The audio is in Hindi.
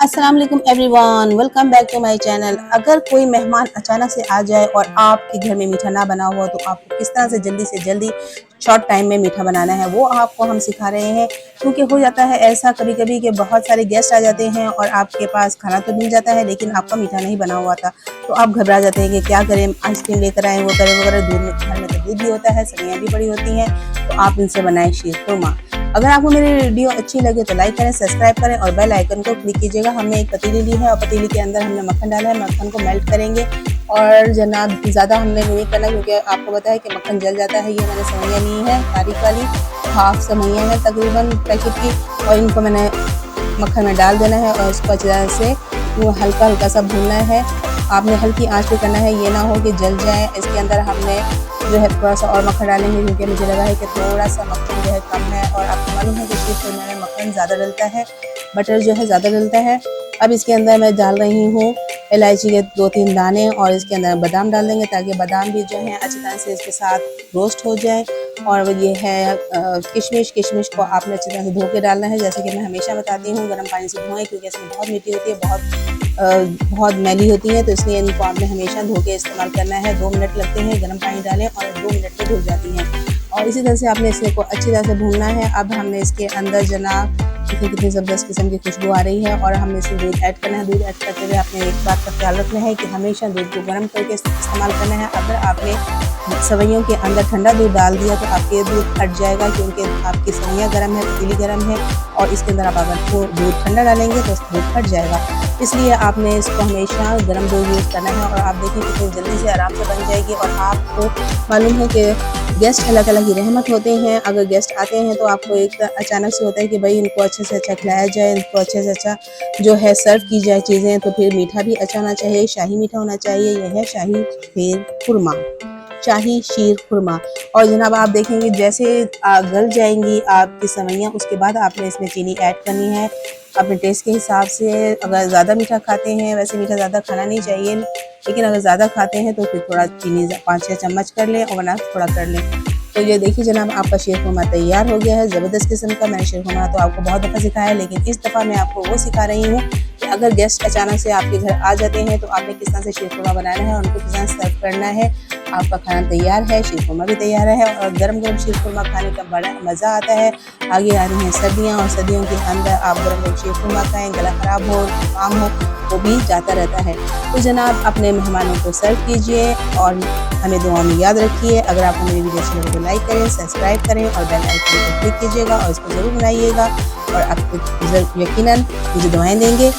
अस्सलाम वालेकुम everyone, welcome back to my channel. अगर कोई मेहमान अचानक से आ जाए और आपके घर में मीठा ना बना हुआ तो आपको किस तरह से जल्दी शॉर्ट टाइम में मीठा बनाना है वो आपको हम सिखा रहे हैं। क्योंकि हो जाता है ऐसा कभी-कभी कि बहुत सारे गेस्ट आ जाते हैं और आपके पास खाना तो मिल जाता है लेकिन आपका मीठा नहीं बना हुआ था, तो आप घबरा जाते हैं कि क्या करें, आइसक्रीम लेकर आएँ, वो करें, वो करें। दूध में घर में तो दूध भी होता है, सेवइयाँ भी पड़ी होती हैं, तो आप इनसे बनाएँ शीरखुरमा। अगर आपको मेरी वीडियो अच्छी लगे तो लाइक करें, सब्सक्राइब करें और बेल आइकन को क्लिक कीजिएगा। हमने एक पतीली ली है और पतीली के अंदर हमने मक्खन डाला है, मक्खन को मेल्ट करेंगे और जनाब ज़्यादा हमने नहीं करना क्योंकि आपको पता है कि मक्खन जल जाता है। ये मैंने सेवइयाँ ली है बारीक वाली, हाफ सेवइयाँ है तकरीबन पैकेट की, और इनको मैंने मक्खन में डाल देना है और इसको अच्छी तरह से हल्का हल्का सा भूनना है। आपने हल्की आंच पे करना है, ये ना हो कि जल जाए। इसके अंदर हमने जो है थोड़ा सा और मक्खन डालेंगे क्योंकि मुझे लगा है कि थोड़ा सा मक्खन जो है कम है, और आपको मालूम है कि शीरखुरमा में मक्खन ज़्यादा डलता है, बटर जो है ज़्यादा डलता है। अब इसके अंदर मैं डाल रही हूँ इलायची के 2-3 दाने, और इसके अंदर बादाम डाल देंगे ताकि बादाम भी जो है अच्छी तरह से इसके साथ रोस्ट हो जाए। और ये है किशमिश। किशमिश को आपने अच्छी तरह से धो के डालना है, जैसे कि मैं हमेशा बताती हूँ, गर्म पानी से धोएं क्योंकि इसमें बहुत मीठी होती है, बहुत मैली होती है, तो इसलिए इनको आपने हमेशा धो के इस्तेमाल करना है। 2 मिनट लगते हैं, गर्म पानी डालें और 2 मिनट में धुल जाती हैं। और इसी तरह से आपने इसको अच्छी तरह से भूनना है। अब हमने इसके अंदर जनाब कितनी ज़बरदस्त किस्म की खुशबू आ रही है, और हमने इसमें दूध ऐड करना है। दूध ऐड करते हुए आपने एक बात का ख्याल रखना है कि हमेशा दूध को गर्म करके इस्तेमाल करना है। अगर आपने सेवइयों के अंदर ठंडा दूध डाल दिया तो आपके दूध फट जाएगा, क्योंकि आपकी सेवइयाँ गर्म है, पतीली गर्म है, और इसके अंदर आप अगर दूध ठंडा डालेंगे तो दूध फट जाएगा। इसलिए आपने इसको हमेशा गर्म दूध यूज़ करना है, और आप देखिए कितनी जल्दी से आराम से बन जाएगी। और आपको मालूम है कि गेस्ट अल्लाह ताला की रहमत होते हैं। अगर गेस्ट आते हैं तो आपको एक अचानक से होता है कि भाई इनको अच्छे से अच्छा खिलाया जाए, इनको अच्छे से अच्छा जो है सर्व की जाए चीज़ें, तो फिर मीठा भी अच्छा होना चाहिए, शाही मीठा होना चाहिए। यह है शाही शीरखुरमा, शाही शीरखुरमा। और जनाब आप देखेंगे जैसे गल जाएंगी आपकी सेवइयाँ, उसके बाद आपने इसमें चीनी ऐड करनी है अपने टेस्ट के हिसाब से। अगर ज़्यादा मीठा खाते हैं, वैसे मीठा ज़्यादा खाना नहीं चाहिए, लेकिन अगर ज़्यादा खाते हैं तो फिर थोड़ा चीनी 5-6 चम्मच कर लें, और वरना थोड़ा कर लें। तो ये देखिए जनाब आपका शीरखुरमा तैयार हो गया है, ज़बरदस्त किस्म का। मैंने शीरखुरमा तो आपको बहुत दफ़ा सिखाया है, लेकिन इस दफ़ा मैं आपको वो सिखा रही हूँ कि अगर गेस्ट अचानक से आपके घर आ जाते हैं तो आपने किस तरह से शीरखुरमा बनाना है, उनको किस तरह सर्व करना है। आपका खाना तैयार है, शीरखुरमा भी तैयार है, और गरम गरम शीरखुरमा खाने का बड़ा मज़ा आता है। आगे आ रही हैं सर्दियाँ, और सर्दियों के अंदर आप गरम गरम शीरखुरमा खाएँ, गला ख़राब हो, जुकाम हो, वो भी जाता रहता है। तो जनाब अपने मेहमानों को सर्व कीजिए और हमें दुआ में याद रखिए। अगर आपको मेरी वीडियो अच्छी लगे तो लाइक करें, सब्सक्राइब करें और बेल आइकन को क्लिक कीजिएगा, और इसको ज़रूर बनाइएगा, और आप यकीनन मुझे दुआएं देंगे।